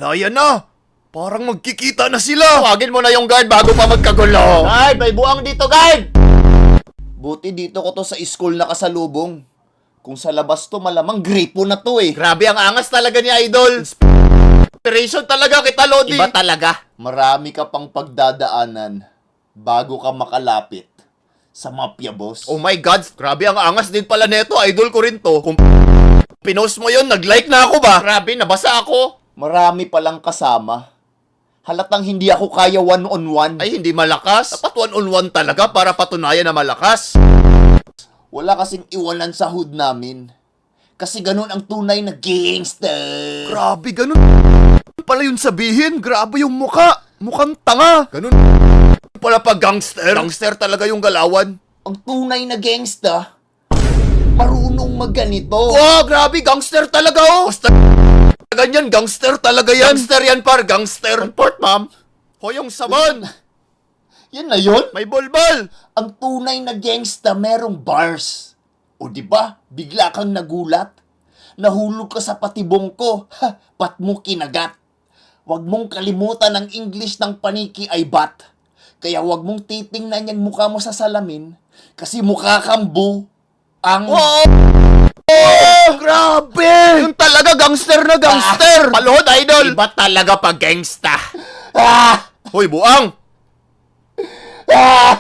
Wala yan na. Parang magkikita na sila. Tawagin mo na yung guard bago pa magkagulo. Guard, may buang dito, guard! Buti dito ko to sa school nakasalubong. Kung sa labas to, malamang gripo na to eh. Grabe ang angas talaga ni Idol. Inspiration talaga kita, Lodi. Iba talaga. Marami ka pang pagdadaanan bago ka makalapit sa mafia, boss. Oh my God, grabe ang angas din pala neto. Idol ko rin to. Kung pinost mo yun, nag-like na ako ba? Grabe, nabasa ako. Marami palang kasama. Halatang hindi ako kaya one-on-one. Ay, hindi malakas. Dapat one-on-one talaga para patunayan na malakas. Wala kasing iwanan sa hood namin. Kasi ganun ang tunay na gangster. Grabe, ganun pala yun sabihin. Grabe yung muka. Mukhang tanga. Ganun pala pag gangster. Gangster talaga yung galawan. Ang tunay na gangsta, marunong magganito. Wow, grabe, gangster talaga oh. Basta ganyan, gangster talaga yan. Gangster yan par, gangster. Port, ma'am. Hoyong sabon. Yan na yun? May bolbol. Ang tunay na gangsta merong bars. O di ba? Bigla kang nagulat. Nahulog ka sa patibong ko. Ha, pat mo kinagat. Huwag mong kalimutan ang English ng paniki ay bat. Kaya huwag mong titingnan yung mukha mo sa salamin. Kasi mukha kang ang... Wow! Oh, grabe! Yung talaga gangster na gangster! Palod, Idol! Iba talaga pag gangsta. Hoy, buang! Ah!